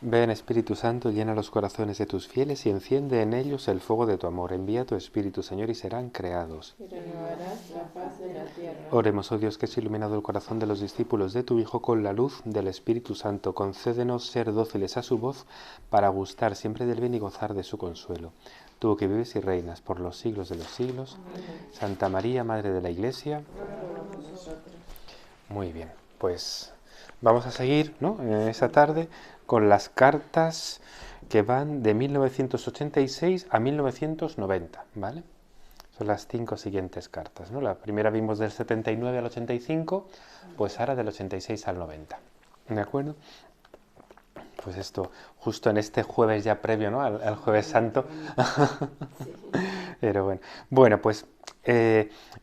Ven Espíritu Santo, llena los corazones de tus fieles y enciende en ellos el fuego de tu amor. Envía tu Espíritu, Señor, y serán creados. Y renovarás la faz de la tierra. Oremos, oh Dios, que has iluminado el corazón de los discípulos de tu Hijo con la luz del Espíritu Santo. Concédenos ser dóciles a su voz para gustar siempre del bien y gozar de su consuelo. Tú que vives y reinas por los siglos de los siglos. Amén. Santa María, Madre de la Iglesia. Ruega por nosotros. Muy bien, pues vamos a seguir, ¿no?, esa tarde con las cartas que van de 1986 a 1990, ¿vale? Son las 5 siguientes cartas, ¿no? La primera vimos del 79 al 85, pues ahora del 86 al 90, ¿de acuerdo? Pues esto, justo en este jueves ya previo, ¿no?, al Jueves Santo. Pero bueno, bueno, pues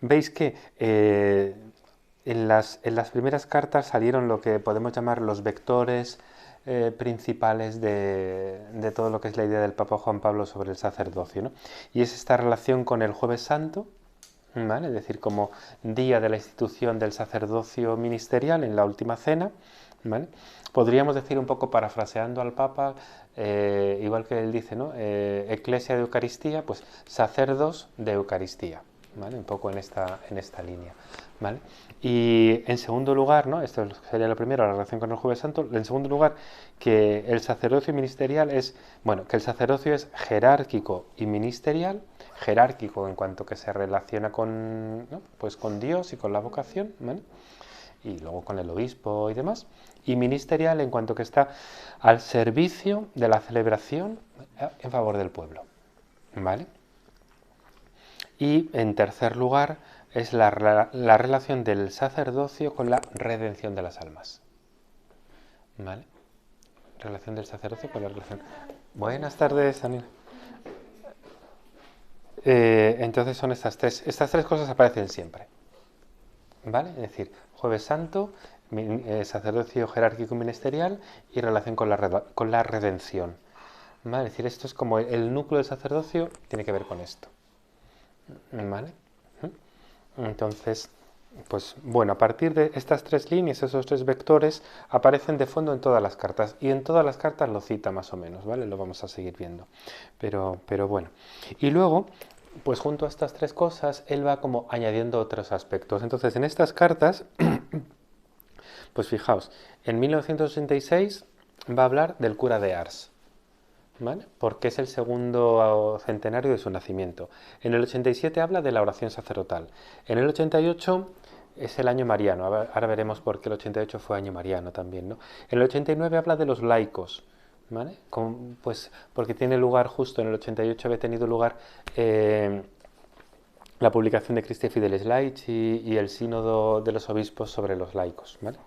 veis que en las primeras cartas salieron lo que podemos llamar los vectores principales de todo lo que es la idea del Papa Juan Pablo sobre el sacerdocio, ¿no? Y es esta relación con el Jueves Santo, ¿vale? Es decir, como día de la institución del sacerdocio ministerial en la última cena, ¿vale? Podríamos decir, un poco parafraseando al Papa, igual que él dice, ¿no?, Eclesia de Eucaristía, pues sacerdos de Eucaristía, ¿vale? Un poco en esta línea, ¿vale? Y en segundo lugar, ¿no?, esto sería lo primero, la relación con el Jueves Santo. En segundo lugar, que el sacerdocio ministerial es, bueno, que el sacerdocio es jerárquico y ministerial. Jerárquico en cuanto que se relaciona con, ¿no?, pues con Dios y con la vocación, ¿vale?, y luego con el obispo y demás, y ministerial en cuanto que está al servicio de la celebración en favor del pueblo, ¿vale? Y en tercer lugar es la relación del sacerdocio con la redención de las almas, ¿vale? Relación del sacerdocio con la relación. Buenas tardes, Daniel. Entonces son estas tres cosas aparecen siempre, ¿vale? Es decir, Jueves Santo, sacerdocio jerárquico ministerial y relación con la redención, ¿vale? Es decir, esto es como el núcleo del sacerdocio, tiene que ver con esto, ¿vale? Entonces, pues bueno, a partir de estas tres líneas, esos tres vectores, aparecen de fondo en todas las cartas, y en todas las cartas lo cita más o menos, ¿vale? Lo vamos a seguir viendo, pero bueno. Y luego, pues junto a estas tres cosas, él va como añadiendo otros aspectos. Entonces, en estas cartas, pues fijaos, en 1986 va a hablar del cura de Ars, ¿vale?, porque es el segundo centenario de su nacimiento. En el 87 habla de la oración sacerdotal. En el 88 es el año mariano. Ahora veremos por qué el 88 fue año mariano también, ¿no? En el 89 habla de los laicos, ¿vale? Pues porque tiene lugar justo en el 88, había tenido lugar la publicación de Christi Fidelis Laici y el sínodo de los obispos sobre los laicos, ¿vale?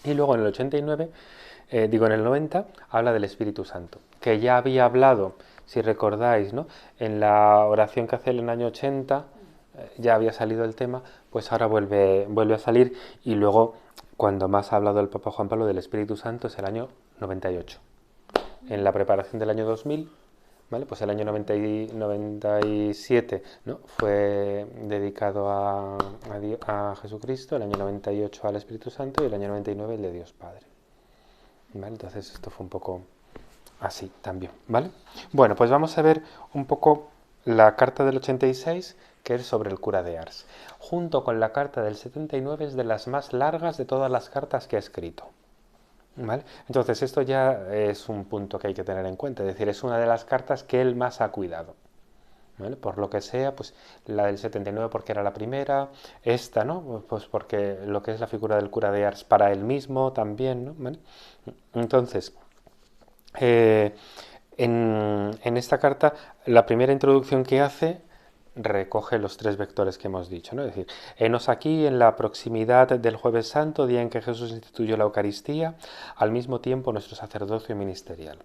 Y luego en el 89, en el 90, habla del Espíritu Santo, que ya había hablado, si recordáis, ¿no?, en la oración que hace en el año 80, ya había salido el tema, pues ahora vuelve a salir, y luego, cuando más ha hablado el Papa Juan Pablo del Espíritu Santo, es el año 98. En la preparación del año 2000, ¿vale?, pues el año 97, ¿no?, fue dedicado a Jesucristo, el año 98 al Espíritu Santo y el año 99 el de Dios Padre, ¿vale? Entonces esto fue un poco así también, ¿vale? Bueno, pues vamos a ver un poco la carta del 86, que es sobre el cura de Ars. Junto con la carta del 79 es de las más largas de todas las cartas que ha escrito, ¿vale? Entonces esto ya es un punto que hay que tener en cuenta, es decir, es una de las cartas que él más ha cuidado, ¿vale? Por lo que sea, pues la del 79 porque era la primera, esta, ¿no?, pues porque lo que es la figura del cura de Ars para él mismo también, ¿no? ¿Vale? Entonces, en esta carta, la primera introducción que hace recoge los tres vectores que hemos dicho, ¿no? Es decir, henos aquí en la proximidad del Jueves Santo, día en que Jesús instituyó la Eucaristía, al mismo tiempo nuestro sacerdocio ministerial.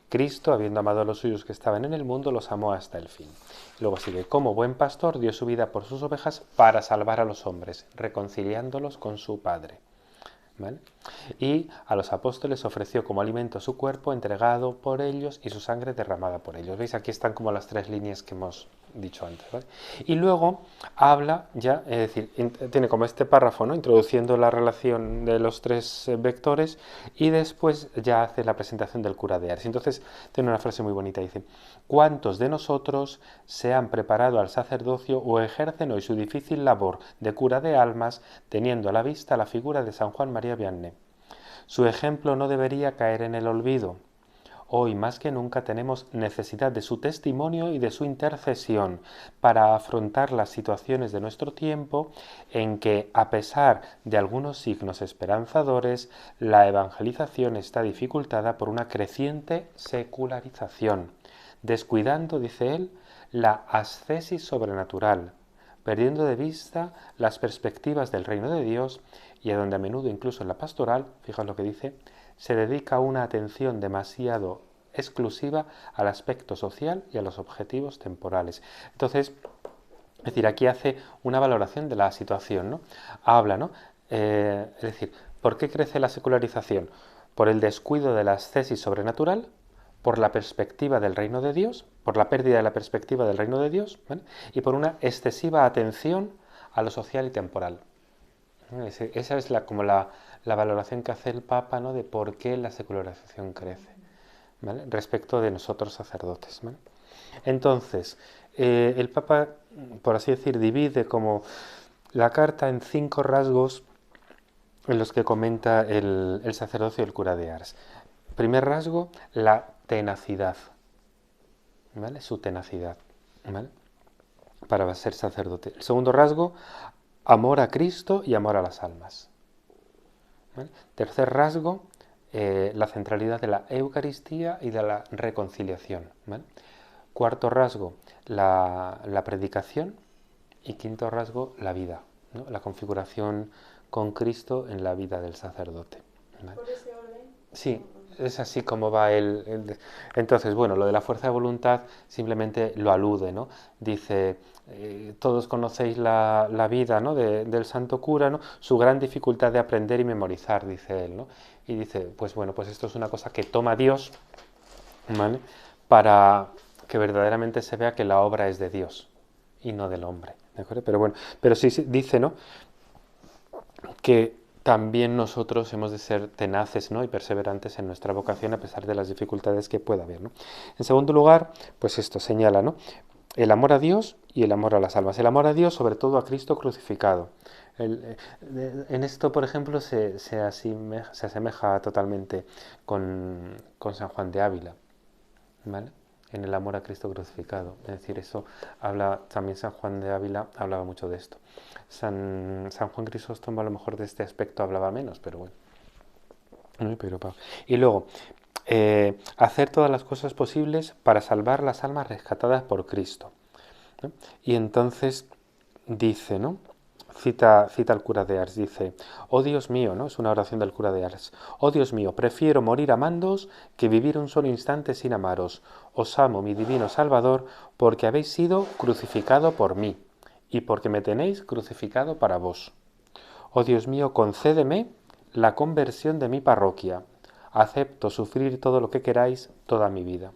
Cristo, habiendo amado a los suyos que estaban en el mundo, los amó hasta el fin. Luego sigue, como buen pastor dio su vida por sus ovejas para salvar a los hombres, reconciliándolos con su Padre, ¿vale? Y a los apóstoles ofreció como alimento su cuerpo entregado por ellos y su sangre derramada por ellos. ¿Veis? Aquí están como las tres líneas que hemos dicho antes, ¿vale? Y luego habla ya, es decir, tiene como este párrafo, ¿no?, introduciendo la relación de los tres vectores, y después ya hace la presentación del cura de Ars. Entonces tiene una frase muy bonita, dice: ¿cuántos de nosotros se han preparado al sacerdocio o ejercen hoy su difícil labor de cura de almas teniendo a la vista la figura de San Juan María Vianney? Su ejemplo no debería caer en el olvido. Hoy más que nunca tenemos necesidad de su testimonio y de su intercesión para afrontar las situaciones de nuestro tiempo en que, a pesar de algunos signos esperanzadores, la evangelización está dificultada por una creciente secularización, descuidando, dice él, la ascesis sobrenatural, perdiendo de vista las perspectivas del reino de Dios, y a donde a menudo, incluso en la pastoral, fijaos lo que dice, se dedica una atención demasiado exclusiva al aspecto social y a los objetivos temporales. Entonces, es decir, aquí hace una valoración de la situación, ¿no? Habla, ¿no? Es decir, ¿por qué crece la secularización? Por el descuido de la ascesis sobrenatural, por la perspectiva del reino de Dios, por la pérdida de la perspectiva del reino de Dios, ¿vale?, y por una excesiva atención a lo social y temporal. Esa es como la valoración que hace el Papa, ¿no?, de por qué la secularización crece, ¿vale?, respecto de nosotros sacerdotes, ¿vale? Entonces, el Papa, por así decir, divide como la carta en 5 rasgos en los que comenta el sacerdocio del cura de Ars. Primer rasgo, la tenacidad, ¿vale?, su tenacidad, ¿vale?, para ser sacerdote. El segundo rasgo, amor a Cristo y amor a las almas, ¿vale? Tercer rasgo, la centralidad de la Eucaristía y de la reconciliación, ¿vale? Cuarto rasgo, la predicación. Y quinto rasgo, la vida, ¿no?, la configuración con Cristo en la vida del sacerdote, ¿vale? ¿Por ese orden? Sí, es así como va Entonces, bueno, lo de la fuerza de voluntad simplemente lo alude, ¿no? Dice, todos conocéis la vida, ¿no?, del santo cura, ¿no?, su gran dificultad de aprender y memorizar, dice él, ¿no? Y dice, pues bueno, pues esto es una cosa que toma Dios, ¿vale?, para que verdaderamente se vea que la obra es de Dios y no del hombre, ¿de acuerdo? Pero bueno, pero sí dice, ¿no?, que también nosotros hemos de ser tenaces, ¿no?, y perseverantes en nuestra vocación a pesar de las dificultades que pueda haber, ¿no? En segundo lugar, pues esto señala, ¿no?, el amor a Dios y el amor a las almas. El amor a Dios, sobre todo a Cristo crucificado. En esto, por ejemplo, se asemeja totalmente con San Juan de Ávila, ¿vale?, en el amor a Cristo crucificado. Es decir, eso habla, también San Juan de Ávila hablaba mucho de esto. San Juan Crisóstomo a lo mejor de este aspecto hablaba menos, pero bueno. Y luego, hacer todas las cosas posibles para salvar las almas rescatadas por Cristo, ¿no? Y entonces dice, ¿no?, cita al cura de Ars, dice, oh Dios mío, ¿no?, es una oración del cura de Ars, oh Dios mío, prefiero morir amándoos que vivir un solo instante sin amaros. Os amo, mi divino Salvador, porque habéis sido crucificado por mí y porque me tenéis crucificado para vos. Oh Dios mío, concédeme la conversión de mi parroquia. Acepto sufrir todo lo que queráis toda mi vida.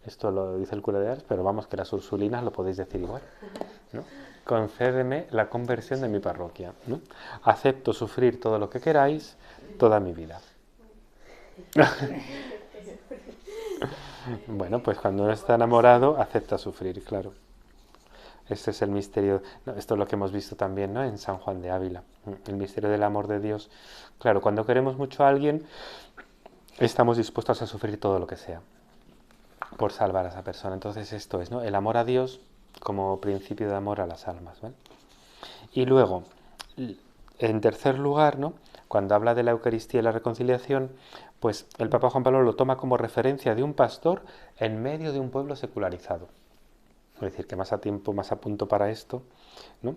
Esto lo dice el cura de Ars, pero vamos, que las ursulinas lo podéis decir igual, ¿no? Concédeme la conversión de mi parroquia, ¿no? Acepto sufrir todo lo que queráis toda mi vida. Bueno, pues cuando uno está enamorado, acepta sufrir, claro. Este es el misterio, no, esto es lo que hemos visto también, ¿no?, en San Juan de Ávila, el misterio del amor de Dios. Claro, cuando queremos mucho a alguien, estamos dispuestos a sufrir todo lo que sea por salvar a esa persona. Entonces esto es, ¿no?, el amor a Dios como principio de amor a las almas, ¿vale? Y luego, en tercer lugar, ¿no?, cuando habla de la Eucaristía y la reconciliación, pues el Papa Juan Pablo lo toma como referencia de un pastor en medio de un pueblo secularizado. Es decir, que más a tiempo, más a punto para esto, ¿no?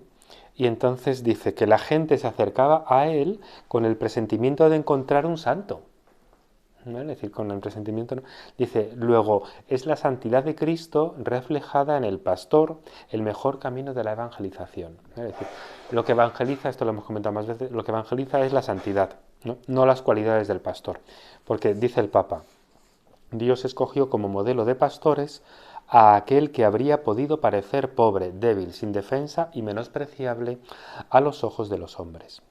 Y entonces dice que la gente se acercaba a él con el presentimiento de encontrar un santo, ¿no? Es decir, con el presentimiento, ¿no? Dice, luego, es la santidad de Cristo reflejada en el pastor, el mejor camino de la evangelización. Es decir, lo que evangeliza, esto lo hemos comentado más veces, lo que evangeliza es la santidad, no las cualidades del pastor. Porque dice el Papa, Dios escogió como modelo de pastores a aquel que habría podido parecer pobre, débil, sin defensa y menospreciable a los ojos de los hombres.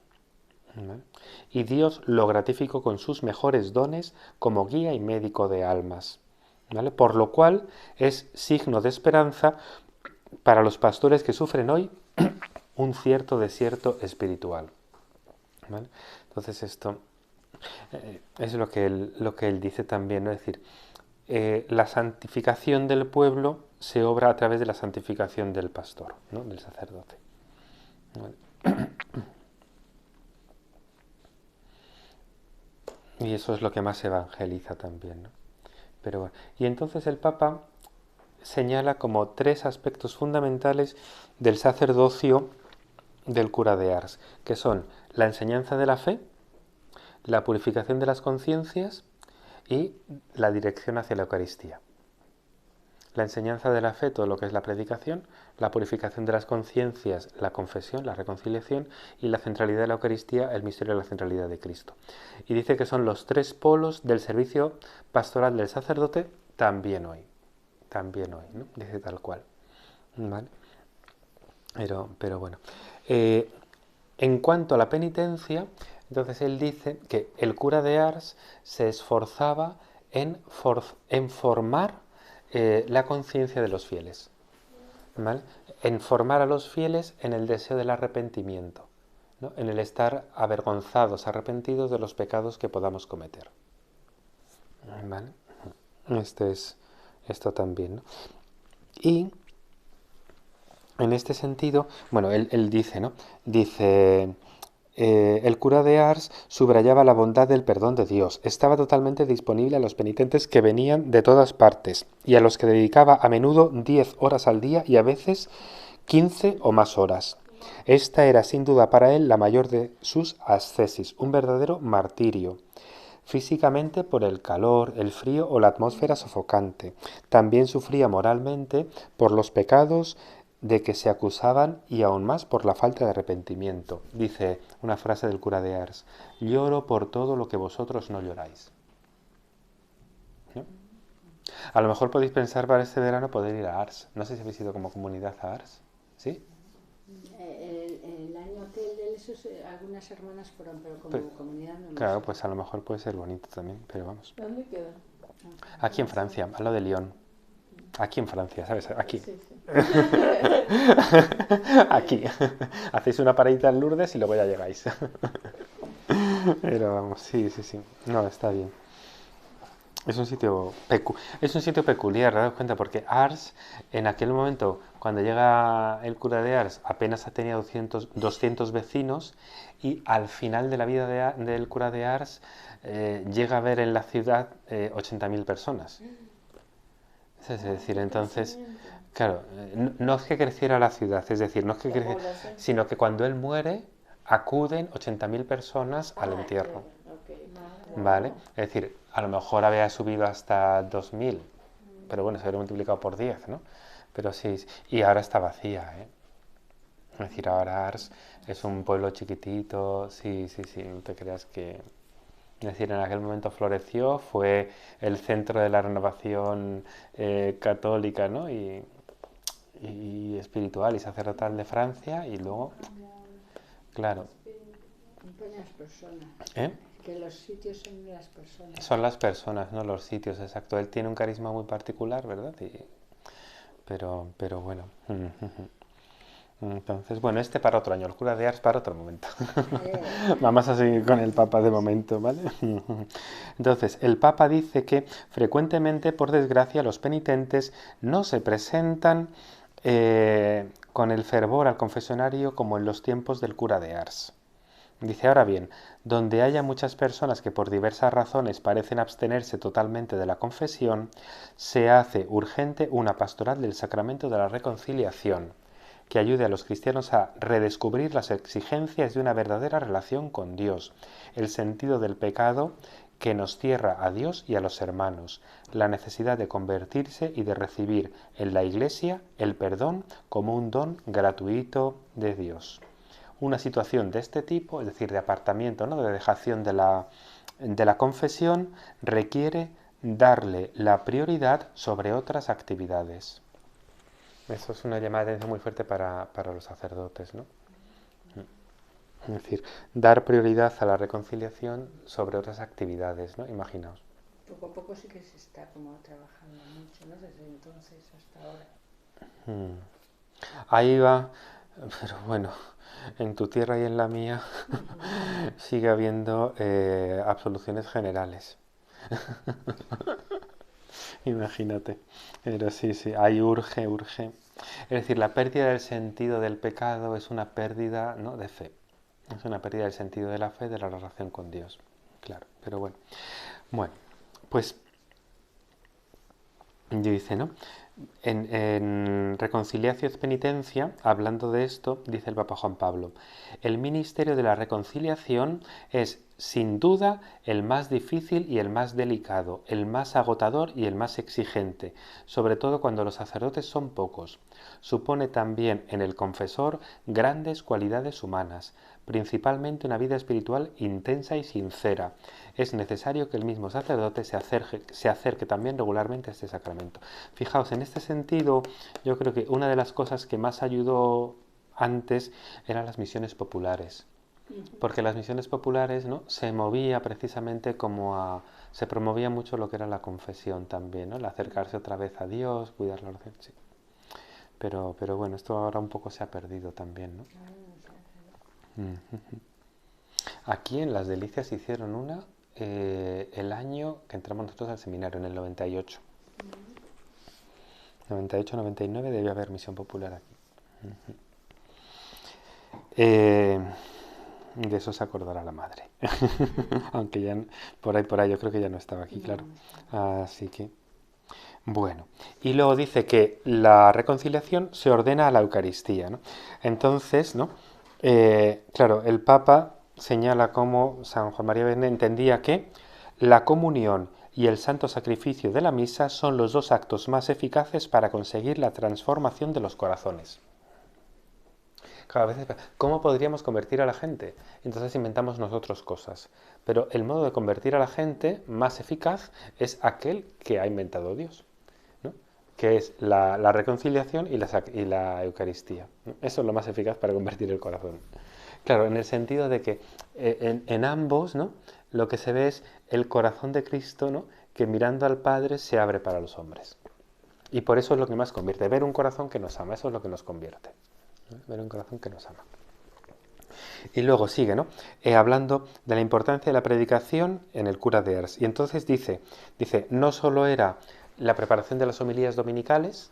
¿Vale? Y Dios lo gratificó con sus mejores dones como guía y médico de almas, ¿vale? Por lo cual es signo de esperanza para los pastores que sufren hoy un cierto desierto espiritual, ¿vale? Entonces esto es lo que él dice también, ¿no? Es decir, la santificación del pueblo se obra a través de la santificación del pastor, ¿no? Del sacerdote, ¿vale? Y eso es lo que más evangeliza también, ¿no? Pero bueno. Y entonces el Papa señala como tres aspectos fundamentales del sacerdocio del cura de Ars, que son la enseñanza de la fe, la purificación de las conciencias y la dirección hacia la Eucaristía. La enseñanza de la fe, todo lo que es la predicación, la purificación de las conciencias, la confesión, la reconciliación y la centralidad de la Eucaristía, el misterio de la centralidad de Cristo. Y dice que son los tres polos del servicio pastoral del sacerdote también hoy, ¿no? Dice tal cual. ¿Vale? Pero bueno. En cuanto a la penitencia, entonces él dice que el cura de Ars se esforzaba en formar la conciencia de los fieles, ¿vale? En formar a los fieles en el deseo del arrepentimiento, ¿no? En el estar avergonzados, arrepentidos de los pecados que podamos cometer, ¿vale? Esto también, ¿no? Y en este sentido, bueno, él dice, ¿no? Dice, el cura de Ars subrayaba la bondad del perdón de Dios. Estaba totalmente disponible a los penitentes que venían de todas partes y a los que dedicaba a menudo 10 horas al día y a veces 15 o más horas. Esta era sin duda para él la mayor de sus ascesis, un verdadero martirio. Físicamente por el calor, el frío o la atmósfera sofocante. También sufría moralmente por los pecados de que se acusaban y aún más por la falta de arrepentimiento. Dice una frase del cura de Ars: lloro por todo lo que vosotros no lloráis. ¿No? A lo mejor podéis pensar para este verano poder ir a Ars. No sé si habéis ido como comunidad a Ars. ¿Sí? El año aquel de esos, algunas hermanas fueron, pero como comunidad no. Claro, pues a lo mejor puede ser bonito también, pero vamos. ¿Dónde queda? Aquí en Francia, a lo de Lyon. Aquí en Francia, ¿sabes? Aquí. Sí, sí. Aquí. Hacéis una paradita en Lourdes y luego ya llegáis. Pero vamos, sí. No, está bien. Es un sitio peculiar, ¿te das cuenta? Porque Ars, en aquel momento, cuando llega el cura de Ars, apenas tenía 200 vecinos, y al final de la vida del cura de Ars llega a ver en la ciudad 80.000 personas. Es decir, entonces, claro, no es que creciera la ciudad, es decir, no es que creciera, sino que cuando él muere, acuden 80.000 personas al entierro. ¿Vale? Es decir, a lo mejor había subido hasta 2.000, pero bueno, se habría multiplicado por 10, ¿no? Pero sí, y ahora está vacía, ¿eh? Es decir, ahora Ars es un pueblo chiquitito, sí, no te creas que... Es decir, en aquel momento floreció, fue el centro de la renovación católica, ¿no? Y espiritual y sacerdotal de Francia, y luego, claro. Las personas. ¿Eh? Que los sitios son las personas. Son las personas, no los sitios, exacto. Él tiene un carisma muy particular, ¿verdad? Pero bueno. Entonces, bueno, este para otro año, el cura de Ars para otro momento. Vamos a seguir con el Papa de momento, ¿vale? Entonces, el Papa dice que frecuentemente, por desgracia, los penitentes no se presentan con el fervor al confesionario como en los tiempos del cura de Ars. Dice, ahora bien, donde haya muchas personas que por diversas razones parecen abstenerse totalmente de la confesión, se hace urgente una pastoral del sacramento de la reconciliación, que ayude a los cristianos a redescubrir las exigencias de una verdadera relación con Dios, el sentido del pecado que nos cierra a Dios y a los hermanos, la necesidad de convertirse y de recibir en la Iglesia el perdón como un don gratuito de Dios. Una situación de este tipo, es decir, de apartamiento, ¿no? De dejación de la confesión, requiere darle la prioridad sobre otras actividades. Eso es una llamada de atención muy fuerte para los sacerdotes, ¿no? Es decir, dar prioridad a la reconciliación sobre otras actividades, ¿no? Imaginaos. Poco a poco sí que se está como trabajando mucho, ¿no? Desde entonces hasta ahora. Ahí va, pero bueno, en tu tierra y en la mía sigue habiendo absoluciones generales. Imagínate. Pero sí, sí, ahí urge, urge. Es decir, la pérdida del sentido del pecado es una pérdida, ¿no?, de fe. Es una pérdida del sentido de la fe, de la relación con Dios. Claro, pero bueno. Bueno, pues dice, ¿no? En Reconciliatio et Penitencia, hablando de esto, dice el Papa Juan Pablo, el ministerio de la reconciliación es sin duda el más difícil y el más delicado, el más agotador y el más exigente, sobre todo cuando los sacerdotes son pocos. Supone también en el confesor grandes cualidades humanas, principalmente una vida espiritual intensa y sincera. Es necesario que el mismo sacerdote se acerque también regularmente a este sacramento. Fijaos, en este sentido, yo creo que una de las cosas que más ayudó antes eran las misiones populares. Porque las misiones populares, ¿no?, se movía precisamente se promovía mucho lo que era la confesión también, ¿no?, el acercarse otra vez a Dios, cuidar la oración, sí. Pero bueno, esto ahora un poco se ha perdido también, ¿no? Aquí en Las Delicias hicieron una el año que entramos nosotros al seminario, en el 98. 98-99 debía haber misión popular aquí. De eso se acordará la madre. Aunque ya por ahí yo creo que ya no estaba aquí, claro. Así que, bueno. Y luego dice que la reconciliación se ordena a la Eucaristía, ¿no? Entonces, ¿no? Claro, el Papa señala cómo San Juan María Vianney entendía que la comunión y el santo sacrificio de la misa son los dos actos más eficaces para conseguir la transformación de los corazones. Cada vez, ¿cómo podríamos convertir a la gente? Entonces inventamos nosotros cosas. Pero el modo de convertir a la gente más eficaz es aquel que ha inventado Dios, ¿no?, que es la reconciliación y la Eucaristía, ¿no? Eso es lo más eficaz para convertir el corazón. Claro, en el sentido de que en ambos, ¿no?, lo que se ve es el corazón de Cristo, ¿no?, que mirando al Padre se abre para los hombres. Y por eso es lo que más convierte. Ver un corazón que nos ama, eso es lo que nos convierte. Ver un corazón que nos ama. Y luego sigue, ¿no?, hablando de la importancia de la predicación en el cura de Ars. Y entonces dice, no solo era la preparación de las homilías dominicales,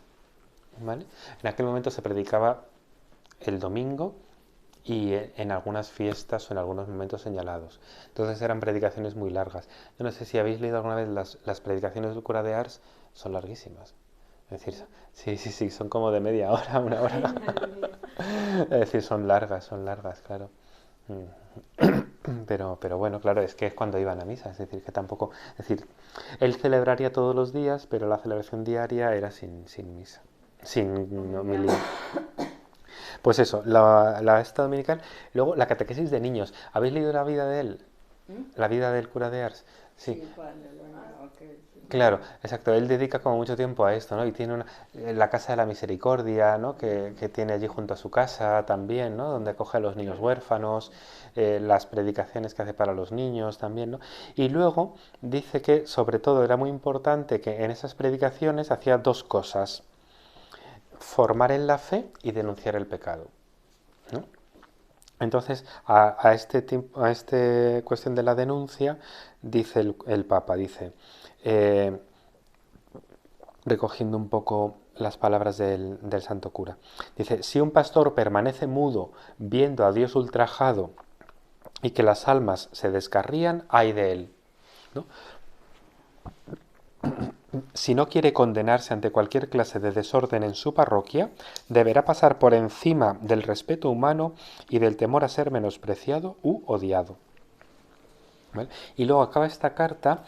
¿vale? En aquel momento se predicaba el domingo y en algunas fiestas o en algunos momentos señalados. Entonces eran predicaciones muy largas. Yo no sé si habéis leído alguna vez las predicaciones del cura de Ars, son larguísimas. Es decir, sí, son como de media hora, una hora. Es decir, son largas, claro. Pero bueno, claro, es que es cuando iban a misa, es decir, que tampoco, es decir, él celebraría todos los días, pero la celebración diaria era sin misa, sin homilía. Pues eso, la esta dominical. Luego, la catequesis de niños. ¿Habéis leído la vida de él? La vida del cura de Ars. Sí. Claro, exacto. Él dedica como mucho tiempo a esto, ¿no? Y tiene la Casa de la Misericordia, ¿no?, que tiene allí junto a su casa también, ¿no?, donde acoge a los niños huérfanos, las predicaciones que hace para los niños también, ¿no? Y luego dice que, sobre todo, era muy importante que en esas predicaciones hacía dos cosas: formar en la fe y denunciar el pecado, ¿no? Entonces, a este cuestión de la denuncia, dice el Papa, dice, recogiendo un poco las palabras del santo cura, dice, si un pastor permanece mudo viendo a Dios ultrajado y que las almas se descarrían, ay de él, ¿no? Si no quiere condenarse ante cualquier clase de desorden en su parroquia, deberá pasar por encima del respeto humano y del temor a ser menospreciado u odiado. ¿Vale? Y luego acaba esta carta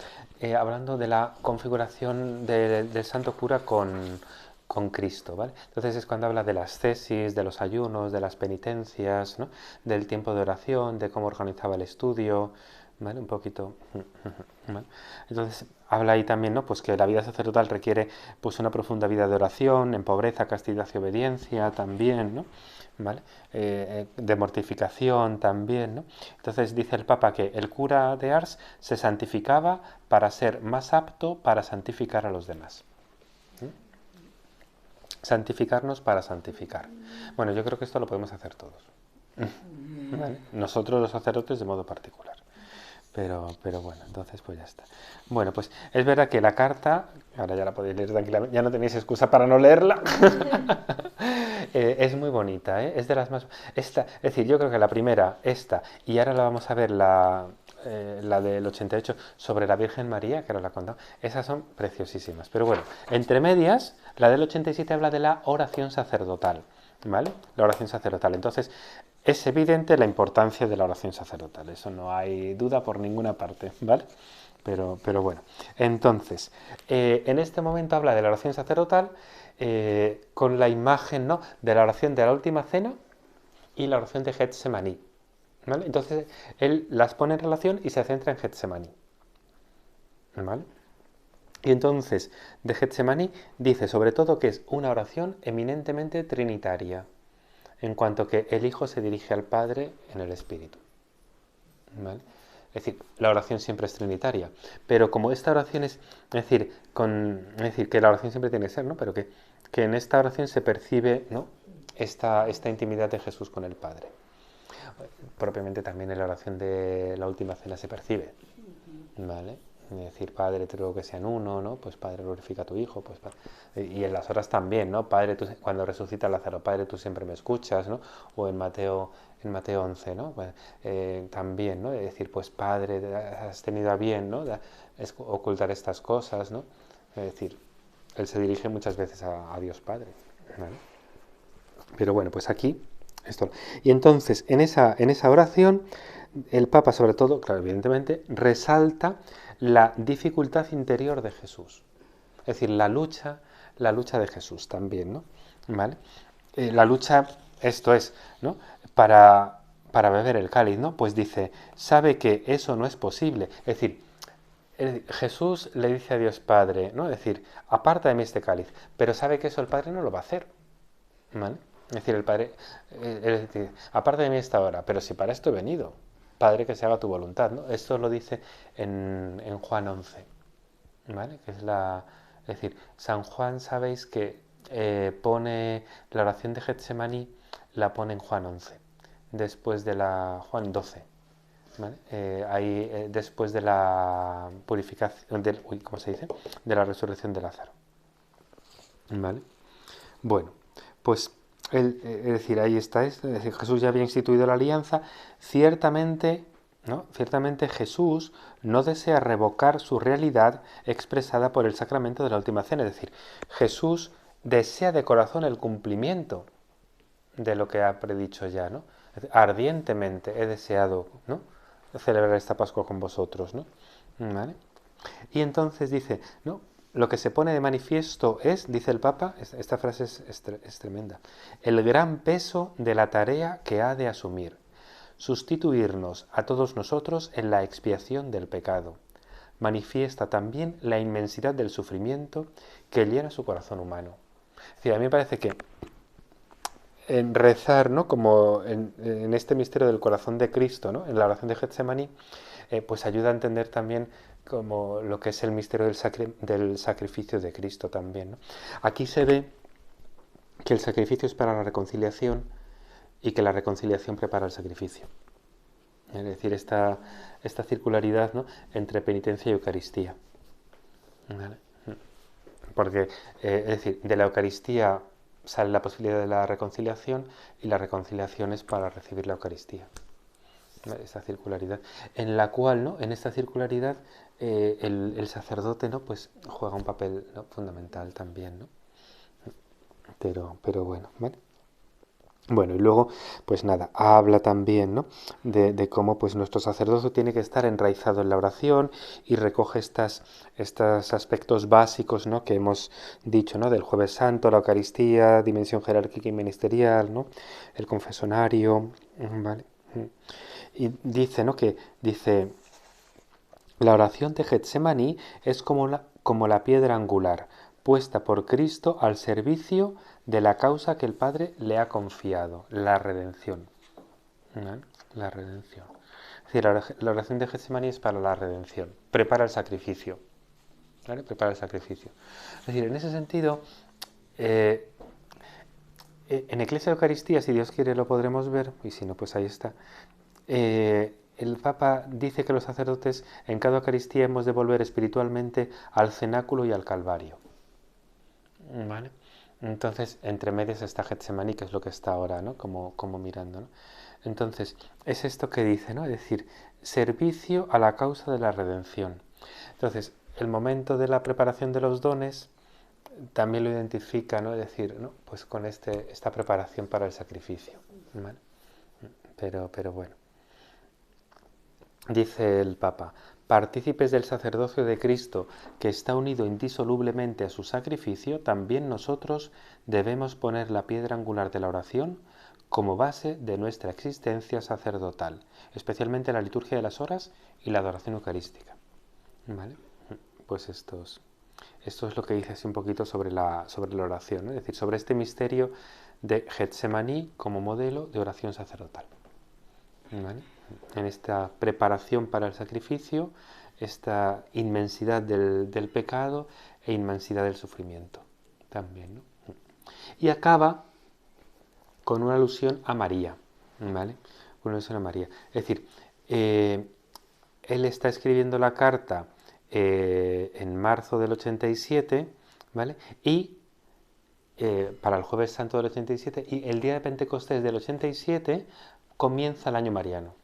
hablando de la configuración del santo cura con Cristo, ¿vale? Entonces es cuando habla de las cesis, de los ayunos, de las penitencias, ¿no?, del tiempo de oración, de cómo organizaba el estudio, ¿vale? Un poquito. ¿Vale? Entonces habla ahí también, ¿no? Pues que la vida sacerdotal requiere pues una profunda vida de oración, en pobreza, castidad y obediencia también, ¿no? ¿Vale? De mortificación también, ¿no? Entonces dice el Papa que el cura de Ars se santificaba para ser más apto para santificar a los demás. Santificarnos para santificar. Bueno, yo creo que esto lo podemos hacer todos. ¿Vale? Nosotros los sacerdotes de modo particular. Pero bueno, entonces pues ya está. Bueno, pues es verdad que la carta, ahora ya la podéis leer tranquilamente, ya no tenéis excusa para no leerla. Es muy bonita, ¿eh? Es de las más... Esta, es decir, yo creo que la primera, esta, y ahora la vamos a ver, la del 88, sobre la Virgen María, que ahora la he contado, esas son preciosísimas. Pero bueno, entre medias, la del 87 habla de la oración sacerdotal, ¿vale? La oración sacerdotal. Entonces, es evidente la importancia de la oración sacerdotal, eso no hay duda por ninguna parte, ¿vale? Pero bueno, entonces, en este momento habla de la oración sacerdotal con la imagen, ¿no?, de la oración de la última cena y la oración de Getsemaní, ¿vale? Entonces, él las pone en relación y se centra en Getsemaní, ¿vale? Y entonces, de Getsemaní dice sobre todo que es una oración eminentemente trinitaria, en cuanto que el Hijo se dirige al Padre en el Espíritu, ¿vale? Es decir, la oración siempre es trinitaria, pero como esta oración es decir, que la oración siempre tiene que ser, ¿no? Pero que en esta oración se percibe, ¿no?, esta intimidad de Jesús con el Padre. Propiamente también en la oración de la última cena se percibe, ¿vale? Es decir, Padre, te ruego que sean uno, ¿no? Pues Padre, glorifica a tu Hijo, pues y en las horas también, ¿no? Padre, tú, cuando resucita Lázaro, Padre, tú siempre me escuchas, ¿no? O en Mateo 11, ¿no? Pues, también, ¿no? Es decir, pues Padre, has tenido a bien, ¿no?, ocultar estas cosas, ¿no? Es decir, él se dirige muchas veces a Dios Padre, ¿vale? Pero bueno, pues aquí esto. Y entonces, en esa oración, el Papa, sobre todo, claro, evidentemente, resalta la dificultad interior de Jesús. Es decir, la lucha de Jesús también, ¿no? ¿Vale? La lucha, esto es, ¿no?, para beber el cáliz, ¿no? Pues dice, sabe que eso no es posible. Es decir, Jesús le dice a Dios Padre, ¿no? Es decir, aparta de mí este cáliz, pero sabe que eso el Padre no lo va a hacer, ¿vale? Es decir, el Padre, es decir, aparta de mí esta hora, pero si para esto he venido, Padre, que se haga tu voluntad, ¿no? Esto lo dice en Juan 11, ¿vale? Que es es decir, San Juan, sabéis que pone la oración de Getsemaní, la pone en Juan 11, después de la Juan 12, ¿vale? Ahí, después de la purificación, ¿cómo se dice?, de la resurrección de Lázaro, ¿vale? Bueno, pues es decir, ahí está, es decir, Jesús ya había instituido la alianza, ciertamente, ¿no? Ciertamente Jesús no desea revocar su realidad expresada por el sacramento de la última cena, es decir, Jesús desea de corazón el cumplimiento de lo que ha predicho ya, ¿no? Ardientemente he deseado, ¿no?, celebrar esta Pascua con vosotros, ¿no? ¿Vale? Y entonces dice, ¿no?, lo que se pone de manifiesto es, dice el Papa, esta frase es tremenda, el gran peso de la tarea que ha de asumir, sustituirnos a todos nosotros en la expiación del pecado. Manifiesta también la inmensidad del sufrimiento que llena su corazón humano. Es decir, a mí me parece que en rezar, ¿no?, como en este misterio del corazón de Cristo, ¿no?, en la oración de Getsemaní, pues ayuda a entender también como lo que es el misterio del sacrificio de Cristo también, ¿no? Aquí se ve que el sacrificio es para la reconciliación y que la reconciliación prepara el sacrificio. Es decir, esta circularidad, ¿no?, entre penitencia y Eucaristía, ¿vale? Porque, es decir, de la Eucaristía sale la posibilidad de la reconciliación y la reconciliación es para recibir la Eucaristía. Esta circularidad, en la cual, ¿no?, en esta circularidad el sacerdote, ¿no?, pues juega un papel, ¿no?, fundamental también, ¿no? Pero bueno, ¿vale? Bueno, y luego, pues nada, habla también, ¿no?, de cómo pues nuestro sacerdocio tiene que estar enraizado en la oración y recoge estos aspectos básicos, ¿no?, que hemos dicho, ¿no?, del Jueves Santo, la Eucaristía, dimensión jerárquica y ministerial, ¿no?, el confesonario, ¿vale? Y dice, ¿no?, que dice, La oración de Getsemaní es como la piedra angular, puesta por Cristo al servicio de la causa que el Padre le ha confiado, la redención. ¿Vale? La redención. Es decir, la oración de Getsemaní es para la redención, prepara el sacrificio. ¿Vale? Prepara el sacrificio. Es decir, en ese sentido, eh, en Eclesia Eucaristía, si Dios quiere lo podremos ver, y si no, pues ahí está. El Papa dice que los sacerdotes en cada Eucaristía hemos de volver espiritualmente al cenáculo y al Calvario. ¿Vale? Entonces, entre medias está Getsemaní, que es lo que está ahora, ¿no? Como mirando, ¿no? Entonces, es esto que dice, ¿no? Es decir, servicio a la causa de la redención. Entonces, el momento de la preparación de los dones también lo identifica, ¿no? Es decir, ¿no? Pues con esta preparación para el sacrificio. ¿Vale? Pero bueno. Dice el Papa, partícipes del sacerdocio de Cristo, que está unido indisolublemente a su sacrificio, también nosotros debemos poner la piedra angular de la oración como base de nuestra existencia sacerdotal, especialmente la liturgia de las horas y la adoración eucarística. ¿Vale? Pues esto es lo que dice así un poquito sobre la oración, ¿no? Es decir, sobre este misterio de Getsemaní como modelo de oración sacerdotal. ¿Vale? En esta preparación para el sacrificio, esta inmensidad del pecado e inmensidad del sufrimiento también, ¿no? Y acaba con una alusión a María, ¿vale? Una alusión a María. Es decir, él está escribiendo la carta en marzo del 87, ¿vale? Y para el Jueves Santo del 87, y el día de Pentecostés del 87 comienza el año mariano,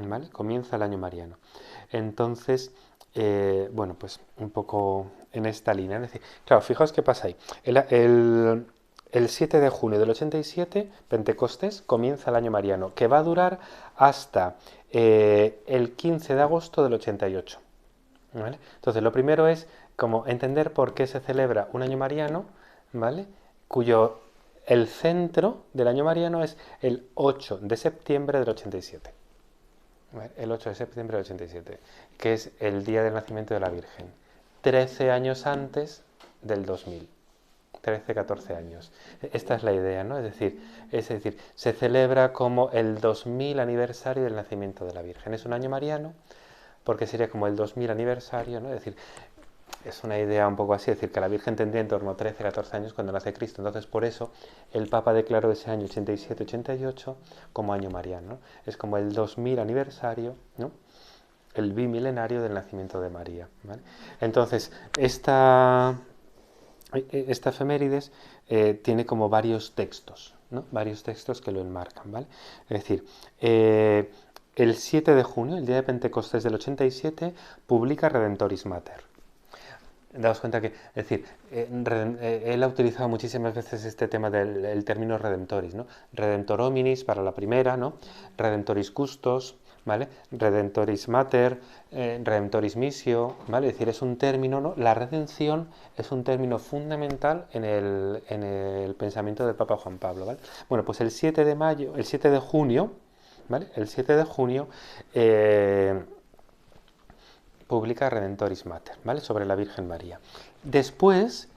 ¿vale? Comienza el año mariano. Entonces, bueno, pues un poco en esta línea. Es decir, claro, fijaos qué pasa ahí. El 7 de junio del 87, Pentecostés, comienza el año mariano, que va a durar hasta el 15 de agosto del 88. ¿Vale? Entonces, lo primero es como entender por qué se celebra un año mariano, ¿vale? Cuyo el centro del año mariano es el 8 de septiembre del 87. ¿Vale? El 8 de septiembre del 87, que es el día del nacimiento de la Virgen. 13 años antes del 2000. 13, 14 años. Esta es la idea, ¿no? Es decir, se celebra como el 2000 aniversario del nacimiento de la Virgen. Es un año mariano porque sería como el 2000 aniversario, ¿no? Es decir, es una idea un poco así, es decir, que la Virgen tendría en torno a 13, 14 años cuando nace Cristo. Entonces, por eso, el Papa declaró ese año 87-88 como año mariano, ¿no? Es como el 2000 aniversario, ¿no? El bimilenario del nacimiento de María, ¿vale? Entonces, esta efemérides tiene como varios textos, ¿no? Varios textos que lo enmarcan, ¿vale? Es decir, el 7 de junio, el día de Pentecostés del 87, publica Redentoris Mater. Daos cuenta que, es decir, él ha utilizado muchísimas veces este tema del término redentoris, ¿no? Redentor hominis para la primera, ¿no? Redentoris custos, ¿vale? Redentoris mater, Redentoris missio, ¿vale? Es decir, es un término, ¿no? La redención es un término fundamental en el pensamiento del Papa Juan Pablo, ¿vale? Bueno, pues el 7 de junio, ¿vale? El 7 de junio publica Redentoris Mater, ¿vale? Sobre la Virgen María. Después,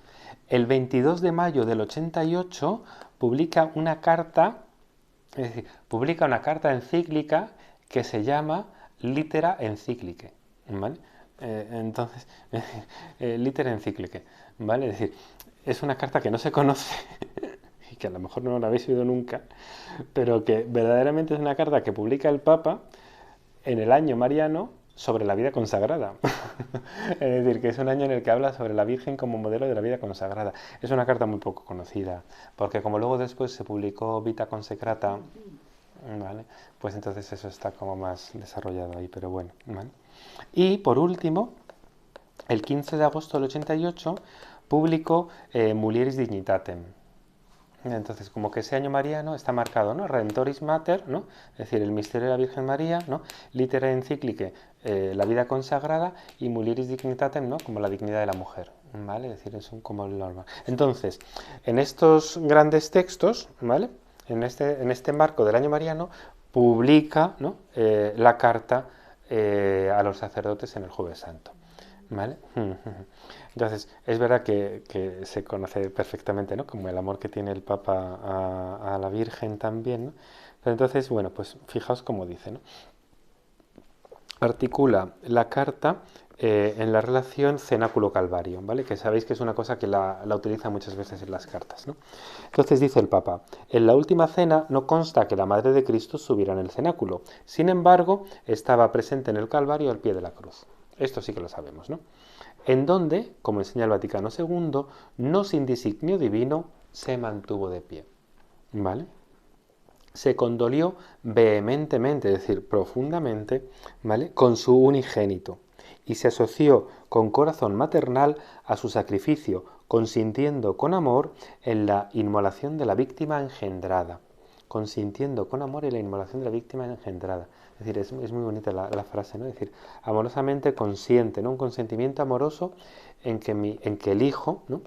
el 22 de mayo del 88, publica una carta, es decir, publica una carta encíclica que se llama Litera Encyclicae, ¿vale? Entonces, Litera Encyclicae, ¿vale? Es decir, es una carta que no se conoce y que a lo mejor no la habéis oído nunca, pero que verdaderamente es una carta que publica el Papa en el año mariano sobre la vida consagrada. Es decir, que es un año en el que habla sobre la Virgen como modelo de la vida consagrada. Es una carta muy poco conocida, porque como luego después se publicó Vita Consecrata, ¿vale? Pues entonces eso está como más desarrollado ahí, pero bueno, ¿vale? Y por último, el 15 de agosto del 88, publicó Mulieris Dignitatem. Entonces, como que ese año mariano está marcado, ¿no? Redentoris Mater, ¿no? Es decir, el misterio de la Virgen María, ¿no? Litera Encyclicae, la vida consagrada, y Mulieris Dignitatem, ¿no? Como la dignidad de la mujer, ¿vale? Es decir, es como el normal. Entonces, en estos grandes textos, ¿vale? En este marco del año mariano, publica, ¿no? La carta a los sacerdotes en el Jueves Santo. ¿Vale? Entonces, es verdad que se conoce perfectamente, ¿no? Como el amor que tiene el Papa a la Virgen también, ¿no? Pero entonces, bueno, pues fijaos cómo dice, ¿no? Articula la carta en la relación cenáculo-calvario, ¿vale? Que sabéis que es una cosa que la utiliza muchas veces en las cartas, ¿no? Entonces dice el Papa, en la última cena no consta que la Madre de Cristo subiera en el cenáculo, sin embargo, estaba presente en el Calvario al pie de la cruz. Esto sí que lo sabemos, ¿no? En donde, como enseña el Vaticano II, no sin designio divino, se mantuvo de pie, ¿vale? Se condolió vehementemente, es decir, profundamente, ¿vale? Con su unigénito y se asoció con corazón maternal a su sacrificio, consintiendo con amor en la inmolación de la víctima engendrada. Consintiendo con amor en la inmolación de la víctima engendrada. Es decir, es muy bonita la frase, ¿no? Es decir, amorosamente consiente, ¿no? Un consentimiento amoroso en que el hijo, ¿no?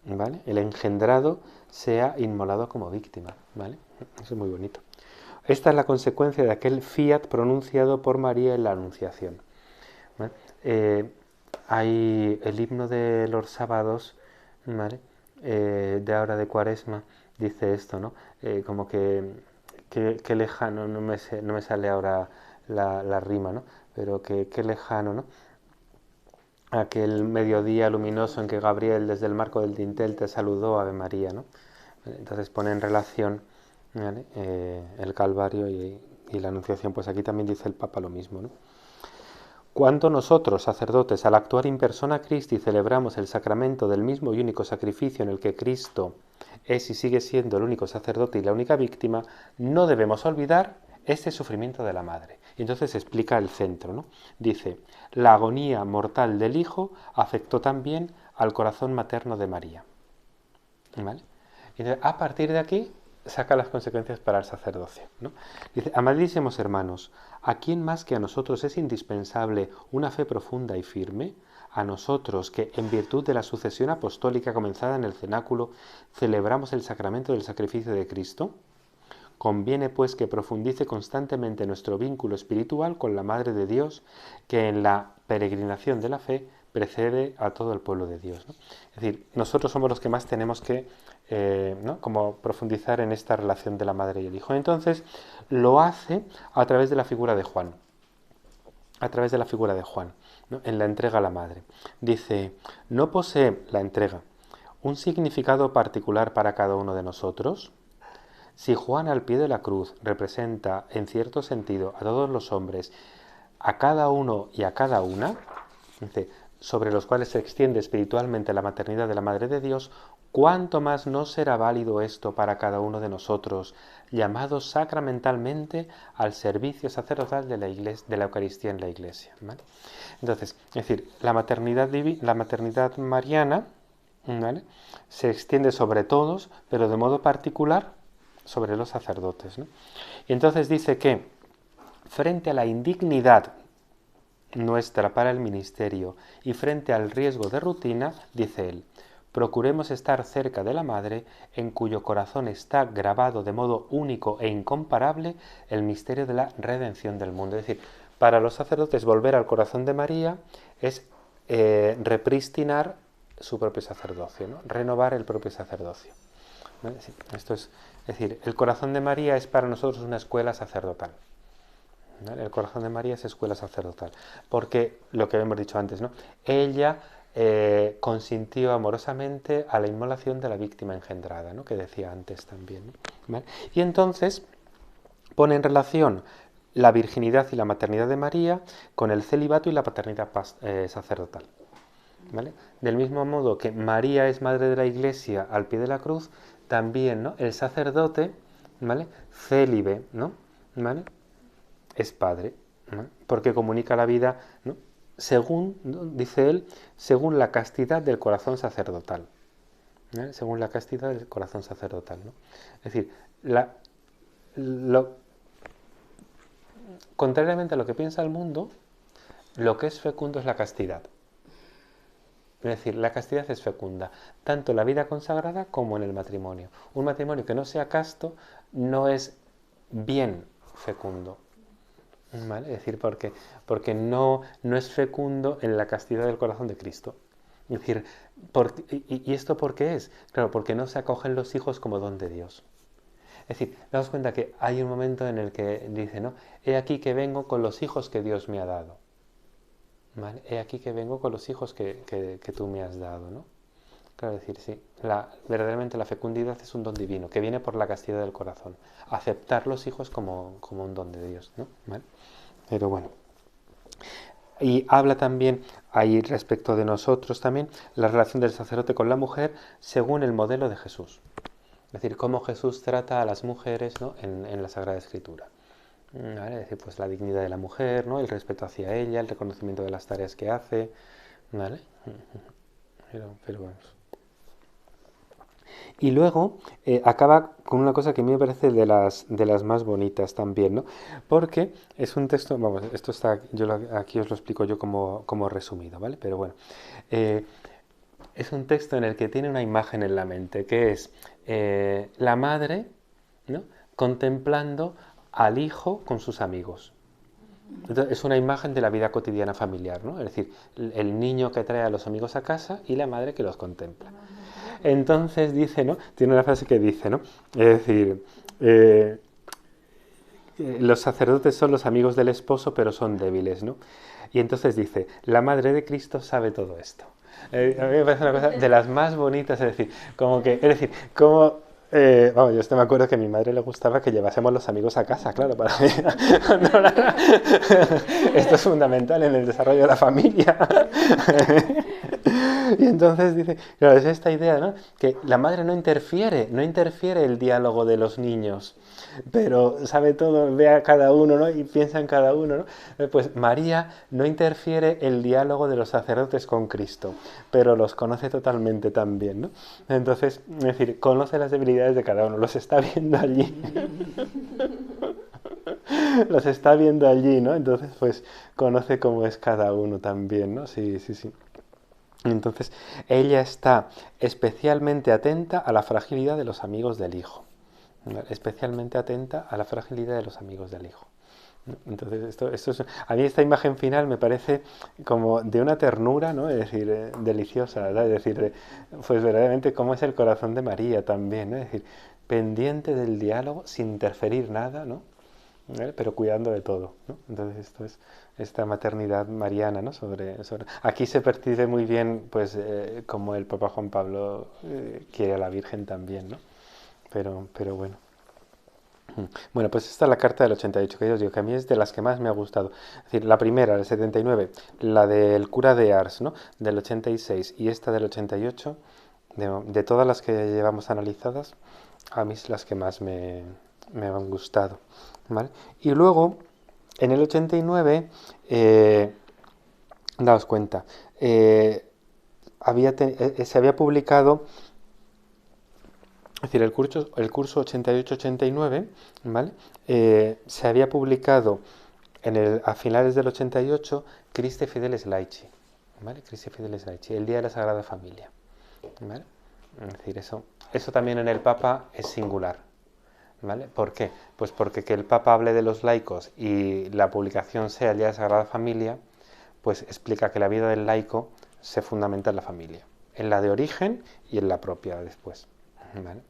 ¿Vale? El engendrado sea inmolado como víctima, ¿vale? Eso es muy bonito. Esta es la consecuencia de aquel fiat pronunciado por María en la Anunciación, ¿vale? Hay el himno de los sábados, ¿vale? De ahora de Cuaresma, dice esto, ¿no? Como que lejano, no me sale ahora la rima, ¿no? Pero que lejano, ¿no? Aquel mediodía luminoso en que Gabriel desde el marco del dintel te saludó, Ave María, ¿no? Entonces pone en relación, ¿vale? El Calvario y la Anunciación. Pues aquí también dice el Papa lo mismo, ¿no? Cuando nosotros, sacerdotes, al actuar in persona Christi, celebramos el sacramento del mismo y único sacrificio en el que Cristo es y sigue siendo el único sacerdote y la única víctima, no debemos olvidar este sufrimiento de la madre. Y entonces explica el centro, ¿no? Dice, la agonía mortal del Hijo afectó también al corazón materno de María. ¿Vale? Y entonces, a partir de aquí saca las consecuencias para el sacerdocio, ¿no? Dice, amadísimos hermanos, ¿a quién más que a nosotros es indispensable una fe profunda y firme? A nosotros que, en virtud de la sucesión apostólica comenzada en el cenáculo, celebramos el sacramento del sacrificio de Cristo. Conviene pues que profundice constantemente nuestro vínculo espiritual con la Madre de Dios, que en la peregrinación de la fe precede a todo el pueblo de Dios, ¿no? Es decir, nosotros somos los que más tenemos que ¿no? Como profundizar en esta relación de la madre y el hijo. Entonces lo hace a través de la figura de Juan, a través de la figura de Juan, ¿no? En la entrega a la madre. Dice, ¿no posee la entrega un significado particular para cada uno de nosotros? Si Juan al pie de la cruz representa en cierto sentido a todos los hombres, a cada uno y a cada una, dice, sobre los cuales se extiende espiritualmente la maternidad de la Madre de Dios, ¿cuánto más no será válido esto para cada uno de nosotros, llamados sacramentalmente al servicio sacerdotal de la Iglesia, de la Eucaristía en la Iglesia? ¿Vale? Entonces, es decir, la maternidad mariana, ¿vale? Se extiende sobre todos, pero de modo particular sobre los sacerdotes, ¿no? Y entonces dice que frente a la indignidad nuestra para el ministerio y frente al riesgo de rutina, dice él, procuremos estar cerca de la Madre en cuyo corazón está grabado de modo único e incomparable el misterio de la redención del mundo. Es decir, para los sacerdotes volver al corazón de María es repristinar su propio sacerdocio, ¿no? Renovar el propio sacerdocio. ¿Vale? Sí, esto es decir, el corazón de María es para nosotros una escuela sacerdotal. ¿Vale? El corazón de María es escuela sacerdotal. Porque, lo que hemos dicho antes, ¿no? Ella consintió amorosamente a la inmolación de la víctima engendrada, ¿no? Que decía antes también, ¿no? ¿Vale? Y entonces pone en relación la virginidad y la maternidad de María con el celibato y la paternidad sacerdotal. ¿Vale? Del mismo modo que María es madre de la Iglesia al pie de la cruz, también, ¿no? El sacerdote, ¿vale? Célibe, ¿no? ¿Vale? Es padre, ¿no? Porque comunica la vida, ¿no? Según, ¿no? Dice él, según la castidad del corazón sacerdotal. ¿Vale? Según la castidad del corazón sacerdotal, ¿no? Es decir, contrariamente a lo que piensa el mundo, lo que es fecundo es la castidad. Es decir, la castidad es fecunda, tanto en la vida consagrada como en el matrimonio. Un matrimonio que no sea casto no es bien fecundo. ¿vale? Es decir, porque no es fecundo en la castidad del corazón de Cristo. Es decir, ¿y esto por qué es? Claro, porque no se acogen los hijos como don de Dios. Es decir, damos cuenta que hay un momento en el que dice, ¿no? He aquí que vengo con los hijos que Dios me ha dado. ¿Vale? He aquí que vengo con los hijos que tú me has dado, ¿no? Claro, decir, sí, verdaderamente la fecundidad es un don divino, que viene por la castidad del corazón. Aceptar los hijos como un don de Dios, ¿no? ¿Vale? Pero bueno. Y habla también ahí respecto de nosotros también, la relación del sacerdote con la mujer según el modelo de Jesús. Es decir, cómo Jesús trata a las mujeres, ¿no? en la Sagrada Escritura. ¿Vale? Es decir, pues la dignidad de la mujer, ¿no? El respeto hacia ella, el reconocimiento de las tareas que hace, ¿vale? Pero vamos. Y luego acaba con una cosa que a mí me parece de las más bonitas también, ¿no? Porque es un texto, vamos, esto está, aquí os lo explico yo como resumido, ¿vale? Pero bueno, eh, es un texto en el que tiene una imagen en la mente, que es la madre, ¿no? Contemplando al hijo con sus amigos. Entonces, es una imagen de la vida cotidiana familiar, ¿no? Es decir, el niño que trae a los amigos a casa y la madre que los contempla. Entonces dice, ¿no? Tiene una frase que dice, ¿no? Es decir, los sacerdotes son los amigos del esposo, pero son débiles, ¿no? Y entonces dice, la madre de Cristo sabe todo esto. A mí me parece una cosa de las más bonitas, es decir, como vamos, yo me acuerdo que a mi madre le gustaba que llevásemos los amigos a casa, claro, para esto es fundamental en el desarrollo de la familia. Y entonces dice, claro, es esta idea, ¿no? Que la madre no interfiere el diálogo de los niños, pero sabe todo, ve a cada uno, ¿no? Y piensa en cada uno, ¿no? Pues María no interfiere el diálogo de los sacerdotes con Cristo, pero los conoce totalmente también, ¿no? Entonces, es decir, conoce las debilidades de cada uno, los está viendo allí. Los está viendo allí, ¿no? Entonces, pues conoce cómo es cada uno también, ¿no? Sí, sí, sí. Entonces, ella está especialmente atenta a la fragilidad de los amigos del hijo. Especialmente atenta a la fragilidad de los amigos del hijo. Entonces, esto es, a mí esta imagen final me parece como de una ternura, ¿no? Es decir, deliciosa, ¿verdad? Es decir, pues verdaderamente cómo es el corazón de María también, ¿no? Es decir, pendiente del diálogo, sin interferir nada, ¿no? Pero cuidando de todo, ¿no? Entonces esto es esta maternidad mariana, ¿no? Aquí se percibe muy bien, pues, como el Papa Juan Pablo quiere a la Virgen también, ¿no? Pero bueno. Bueno, pues esta es la carta del 88, que yo os digo que a mí es de las que más me ha gustado. Es decir, la primera, del 79, la del cura de Ars, ¿no? Del 86, y esta del 88, de todas las que llevamos analizadas, a mí es las que más me han gustado, ¿vale? Y luego, en el 89, daos cuenta, se había publicado, es decir, el curso 88-89, ¿vale? Se había publicado a finales del 88 Christe Fideles Laici, ¿vale? Christe Fideles Laici, el Día de la Sagrada Familia, ¿vale? Es decir, eso también en el Papa es singular, ¿vale? ¿Por qué? Pues porque que el Papa hable de los laicos y la publicación sea el Día de la Sagrada Familia, pues explica que la vida del laico se fundamenta en la familia, en la de origen y en la propia después, ¿vale?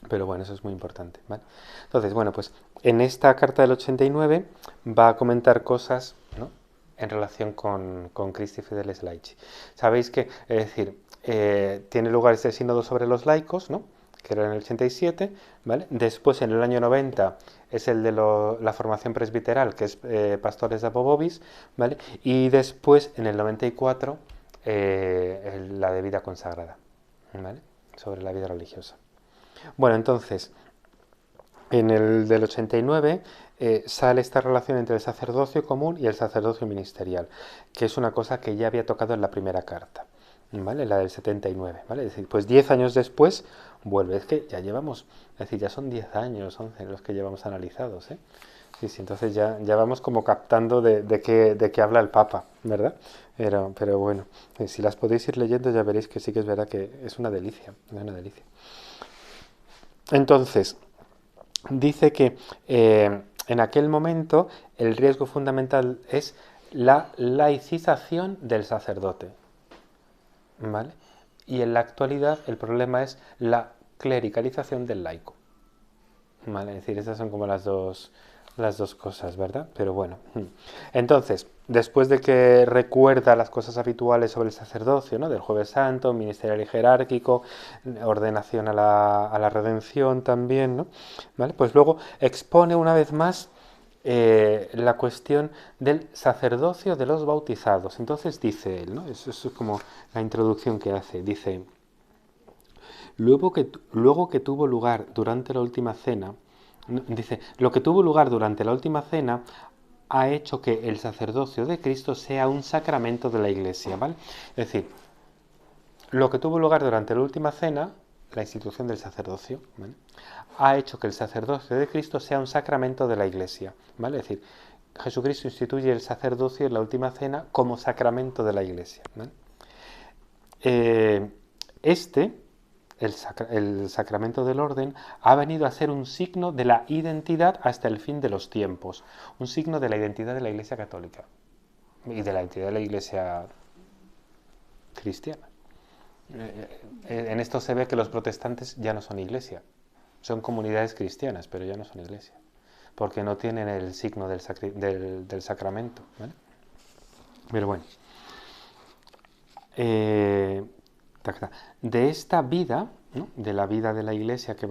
Pero bueno, eso es muy importante, ¿vale? Entonces, bueno, pues en esta carta del 89 va a comentar cosas, ¿no? En relación con Christi Fideles Laici. Sabéis que, es decir, tiene lugar este sínodo sobre los laicos, ¿no? Que era en el 87, ¿vale? Después, en el año 90, es el de la formación presbiteral, que es Pastores de Apobobis, ¿vale? Y después, en el 94, la de vida consagrada, ¿vale? Sobre la vida religiosa. Bueno, entonces, en el del 89 sale esta relación entre el sacerdocio común y el sacerdocio ministerial, que es una cosa que ya había tocado en la primera carta, ¿vale? La del 79, ¿vale? Es decir, pues 10 años después vuelve. Es que ya llevamos, es decir, ya son 10 años, 11 los que llevamos analizados, ¿eh? Sí, sí, entonces ya vamos como captando de qué habla el Papa, ¿verdad? Pero bueno, si las podéis ir leyendo ya veréis que sí que es verdad que es una delicia, es una delicia. Entonces, dice que en aquel momento el riesgo fundamental es la laicización del sacerdote, ¿vale? Y en la actualidad el problema es la clericalización del laico, ¿vale? Es decir, esas son como las dos cosas, ¿verdad? Pero bueno. Entonces, después de que recuerda las cosas habituales sobre el sacerdocio, ¿no? Del Jueves Santo, ministerial y jerárquico, ordenación a la redención también, ¿no? ¿Vale? Pues luego expone una vez más la cuestión del sacerdocio de los bautizados. Entonces dice él, ¿no? Eso es como la introducción que hace. Dice, luego que tuvo lugar durante la última cena, dice, lo que tuvo lugar durante la última cena ha hecho que el sacerdocio de Cristo sea un sacramento de la Iglesia, ¿vale? Es decir, lo que tuvo lugar durante la última cena, la institución del sacerdocio, ¿vale? Ha hecho que el sacerdocio de Cristo sea un sacramento de la Iglesia, ¿vale? Es decir, Jesucristo instituye el sacerdocio en la última cena como sacramento de la Iglesia, ¿vale? El sacramento del orden ha venido a ser un signo de la identidad hasta el fin de los tiempos, un signo de la identidad de la Iglesia católica y de la identidad de la Iglesia cristiana. En esto se ve que los protestantes ya no son iglesia, son comunidades cristianas, pero ya no son iglesia, porque no tienen el signo del sacramento, ¿vale? Pero bueno. De esta vida, ¿no? De la vida de la Iglesia que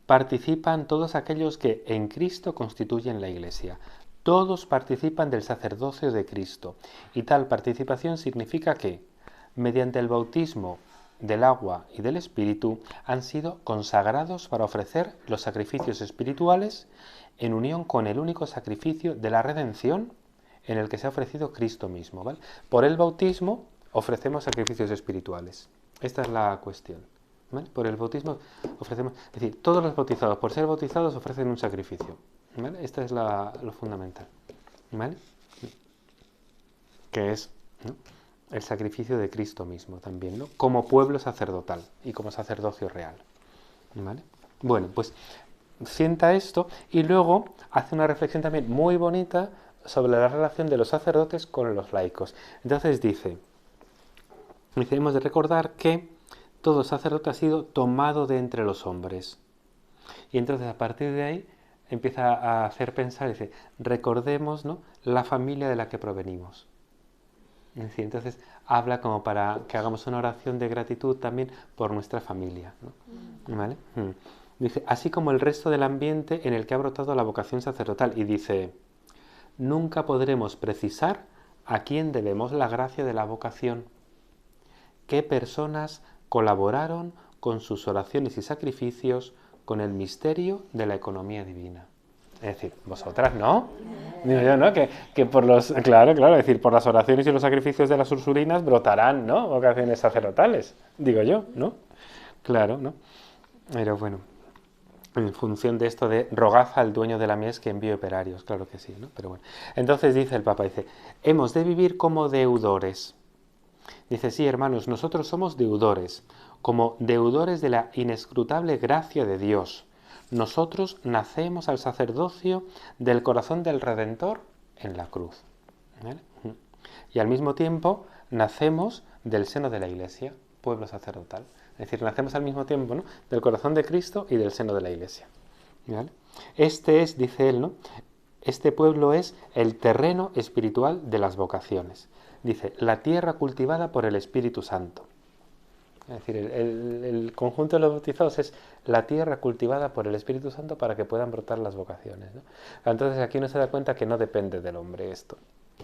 participan todos aquellos que en Cristo constituyen la Iglesia. Todos participan del sacerdocio de Cristo. Y tal participación significa que, mediante el bautismo del agua y del Espíritu, han sido consagrados para ofrecer los sacrificios espirituales en unión con el único sacrificio de la redención en el que se ha ofrecido Cristo mismo, ¿vale? Por el bautismo ofrecemos sacrificios espirituales. Esta es la cuestión, ¿vale? Por el bautismo ofrecemos, es decir, todos los bautizados, por ser bautizados, ofrecen un sacrificio, ¿vale? Esta es lo fundamental, ¿vale? Que es, ¿no? El sacrificio de Cristo mismo también, ¿no? Como pueblo sacerdotal y como sacerdocio real, ¿vale? Bueno, pues sienta esto y luego hace una reflexión también muy bonita sobre la relación de los sacerdotes con los laicos. Entonces dice, hemos de recordar que todo sacerdote ha sido tomado de entre los hombres. Y entonces a partir de ahí empieza a hacer pensar, dice, recordemos, ¿no?, la familia de la que provenimos. Es decir, entonces habla como para que hagamos una oración de gratitud también por nuestra familia, ¿no? ¿Vale? Dice, así como el resto del ambiente en el que ha brotado la vocación sacerdotal. Y dice, nunca podremos precisar a quién debemos la gracia de la vocación, qué personas colaboraron con sus oraciones y sacrificios con el misterio de la economía divina. Es decir, vosotras, ¿no? Digo yo, ¿no? Que por los... Claro, es decir, por las oraciones y los sacrificios de las ursurinas brotarán, ¿no?, vocaciones sacerdotales. Digo yo, ¿no? Claro, ¿no? Pero bueno, en función de esto de rogad al dueño de la mies que envíe operarios, claro que sí, ¿no? Pero bueno. Entonces dice el Papa, dice, hemos de vivir como deudores. Dice, sí, hermanos, nosotros somos deudores, como deudores de la inescrutable gracia de Dios. Nosotros nacemos al sacerdocio del corazón del Redentor en la cruz, ¿vale? Y al mismo tiempo nacemos del seno de la Iglesia, pueblo sacerdotal. Es decir, nacemos al mismo tiempo, ¿no?, del corazón de Cristo y del seno de la Iglesia, ¿vale? Este es, dice él, ¿no?, este pueblo es el terreno espiritual de las vocaciones. Dice, la tierra cultivada por el Espíritu Santo. Es decir, el conjunto de los bautizados es la tierra cultivada por el Espíritu Santo para que puedan brotar las vocaciones, ¿no? Entonces aquí uno se da cuenta que no depende del hombre esto,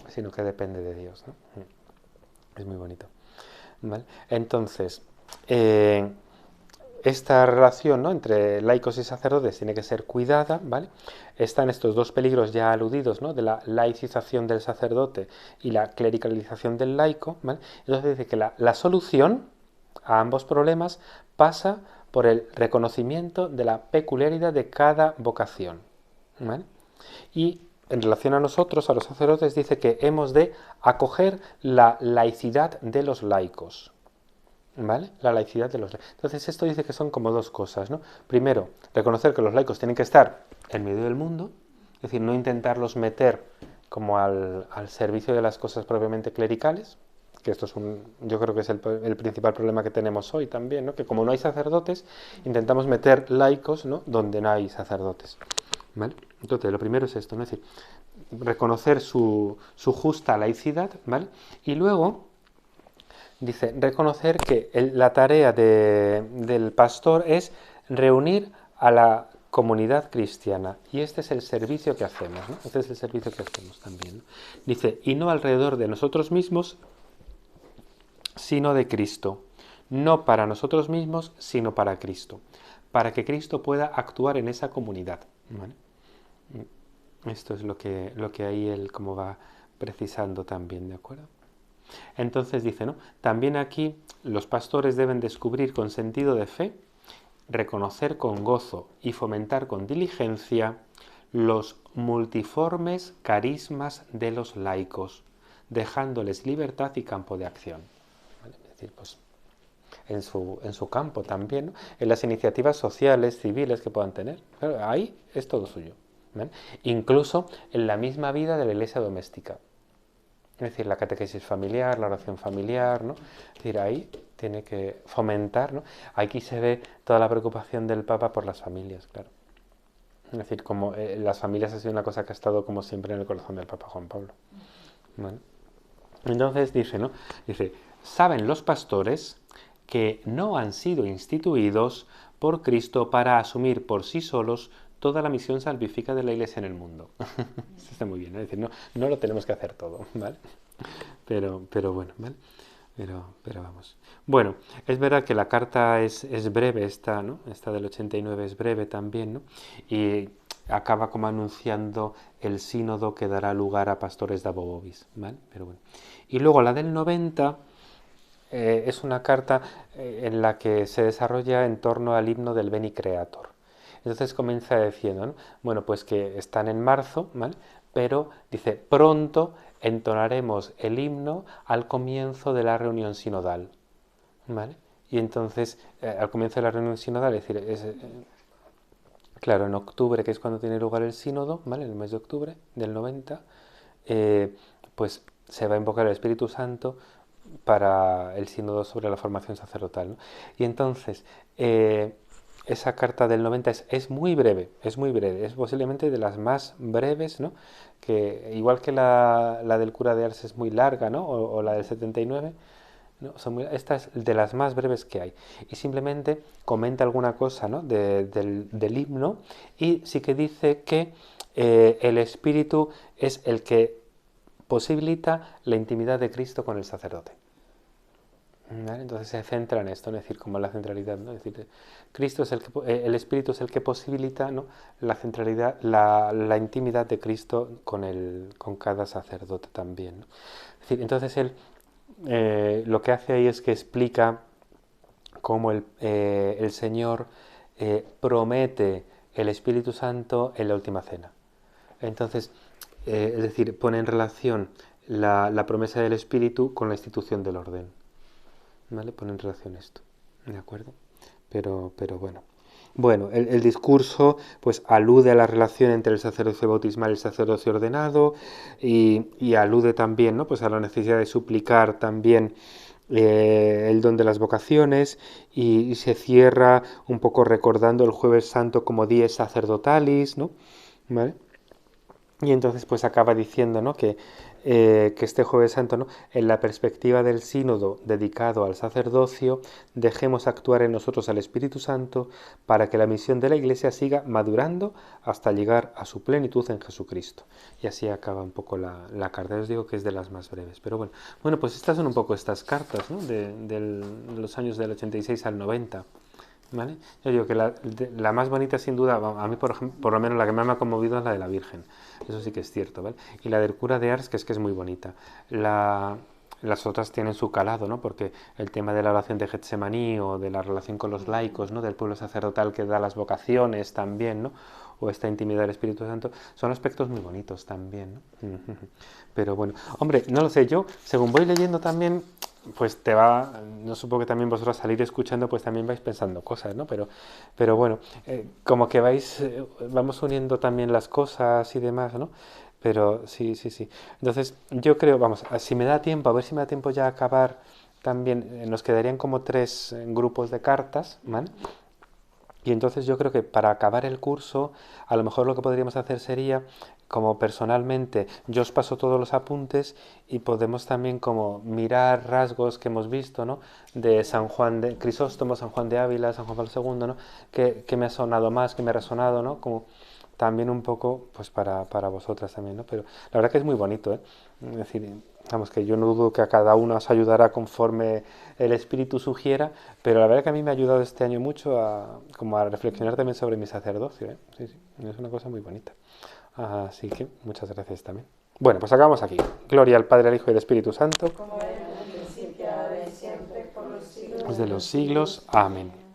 sino que depende de Dios, ¿no? Es muy bonito, ¿vale? Entonces, esta relación, ¿no?, entre laicos y sacerdotes tiene que ser cuidada, ¿vale? Están estos dos peligros ya aludidos, ¿no?, de la laicización del sacerdote y la clericalización del laico, ¿vale? Entonces dice que la solución a ambos problemas pasa por el reconocimiento de la peculiaridad de cada vocación, ¿vale? Y en relación a nosotros, a los sacerdotes, dice que hemos de acoger la laicidad de los laicos, ¿vale? La laicidad de los laicos. Entonces esto dice que son como dos cosas, ¿no? Primero, reconocer que los laicos tienen que estar en medio del mundo, es decir, no intentarlos meter como al servicio de las cosas propiamente clericales, que esto es yo creo que es el principal problema que tenemos hoy también, ¿no? Que como no hay sacerdotes, intentamos meter laicos, ¿no?, donde no hay sacerdotes, ¿vale? Entonces, lo primero es esto, ¿no? Es decir, reconocer su justa laicidad, ¿vale? Y luego dice, reconocer que la tarea del pastor es reunir a la comunidad cristiana. Y este es el servicio que hacemos, ¿no? Este es el servicio que hacemos también, ¿no? Dice, y no alrededor de nosotros mismos, sino de Cristo. No para nosotros mismos, sino para Cristo. Para que Cristo pueda actuar en esa comunidad, ¿vale? Esto es lo que ahí él como va precisando también, ¿de acuerdo? Entonces dice, ¿no? También aquí los pastores deben descubrir con sentido de fe, reconocer con gozo y fomentar con diligencia los multiformes carismas de los laicos, dejándoles libertad y campo de acción. ¿Vale? Es decir, pues en su campo también, ¿no? En las iniciativas sociales, civiles que puedan tener. Claro, ahí es todo suyo, ¿vale? Incluso en la misma vida de la iglesia doméstica. Es decir, la catequesis familiar, la oración familiar, ¿no? Es decir, ahí tiene que fomentar, ¿no? Aquí se ve toda la preocupación del Papa por las familias, claro. Es decir, como las familias ha sido una cosa que ha estado como siempre en el corazón del Papa Juan Pablo. ¿Vale? Entonces dice, ¿no? Dice, saben los pastores que no han sido instituidos por Cristo para asumir por sí solos toda la misión salvífica de la Iglesia en el mundo. Eso está muy bien, ¿eh? Es decir, no lo tenemos que hacer todo, ¿vale? Pero bueno, ¿vale? Pero vamos. Bueno, es verdad que la carta es breve, esta, ¿no? Esta del 89 es breve también, ¿no? Y acaba como anunciando el sínodo que dará lugar a Pastores de Abobobis, ¿vale? Pero bueno. Y luego la del 90 es una carta en la que se desarrolla en torno al himno del Beni Creator. Entonces comienza diciendo, ¿no? Bueno, pues que están en marzo, ¿vale? Pero dice, pronto entonaremos el himno al comienzo de la reunión sinodal, ¿vale? Y entonces, al comienzo de la reunión sinodal, es decir, claro, en octubre, que es cuando tiene lugar el sínodo, ¿vale? En el mes de octubre del 90, pues se va a invocar el Espíritu Santo para el sínodo sobre la formación sacerdotal, ¿no? Y entonces, esa carta del 90 es muy breve, es posiblemente de las más breves, ¿no? Que igual que la del cura de Ars es muy larga, ¿no? O la del 79, ¿no? Esta es de las más breves que hay. Y simplemente comenta alguna cosa, ¿no? del himno, y sí que dice que el Espíritu es el que posibilita la intimidad de Cristo con el sacerdote. ¿Vale? Entonces se centra en esto, ¿no? Es decir, como la centralidad, ¿no? Es decir, Cristo es el Espíritu es el que posibilita, ¿no?, la centralidad, la intimidad de Cristo con cada sacerdote también, ¿no? Es decir, entonces él lo que hace ahí es que explica cómo el Señor promete el Espíritu Santo en la última cena. Entonces, es decir, pone en relación la promesa del Espíritu con la institución del orden. ¿Vale? Pone en relación esto, ¿de acuerdo? Pero bueno. Bueno, el discurso pues alude a la relación entre el sacerdocio bautismal y el sacerdocio ordenado y alude también, ¿no?, pues a la necesidad de suplicar también el don de las vocaciones y se cierra un poco recordando el Jueves Santo como dies sacerdotalis, ¿no? ¿Vale? Y entonces pues acaba diciendo, ¿no?, que este Jueves Santo, ¿no?, en la perspectiva del sínodo dedicado al sacerdocio, dejemos actuar en nosotros al Espíritu Santo para que la misión de la Iglesia siga madurando hasta llegar a su plenitud en Jesucristo. Y así acaba un poco la carta. Os digo que es de las más breves. Pero bueno, pues estas son un poco estas cartas, ¿no?, de los años del 86 al 90. ¿Vale? Yo digo que la más bonita sin duda, a mí por lo menos la que más me ha conmovido es la de la Virgen, eso sí que es cierto, ¿vale? Y la del cura de Ars, que es muy bonita. Las otras tienen su calado, ¿no? Porque el tema de la oración de Getsemaní o de la relación con los laicos, ¿no?, del pueblo sacerdotal que da las vocaciones también, ¿no?, o esta intimidad del Espíritu Santo, son aspectos muy bonitos también, ¿no? Pero bueno, hombre, no lo sé, yo según voy leyendo también pues te va, no supongo que también vosotros al ir escuchando, pues también vais pensando cosas, ¿no? Pero bueno, como que vamos uniendo también las cosas y demás, ¿no? Pero sí, sí, sí. Entonces, yo creo, vamos, si me da tiempo, a ver si me da tiempo ya a acabar también, nos quedarían como tres grupos de cartas, ¿vale? Y entonces yo creo que para acabar el curso, a lo mejor lo que podríamos hacer sería, como personalmente, yo os paso todos los apuntes y podemos también como mirar rasgos que hemos visto, ¿no? De San Juan de Crisóstomo, San Juan de Ávila, San Juan Pablo II, ¿no? Que me ha sonado más, que me ha resonado, ¿no? Como también un poco, pues para vosotras también, ¿no? Pero la verdad que es muy bonito, ¿eh? Es decir, vamos, que yo no dudo que a cada uno os ayudará conforme el espíritu sugiera, pero la verdad que a mí me ha ayudado este año mucho como a reflexionar también sobre mi sacerdocio, ¿eh? Sí, sí, es una cosa muy bonita. Así que muchas gracias también. Bueno, pues acabamos aquí. Gloria al Padre, al Hijo y al Espíritu Santo. Como era en el principio, ahora y siempre, por los siglos De los siglos. Amén.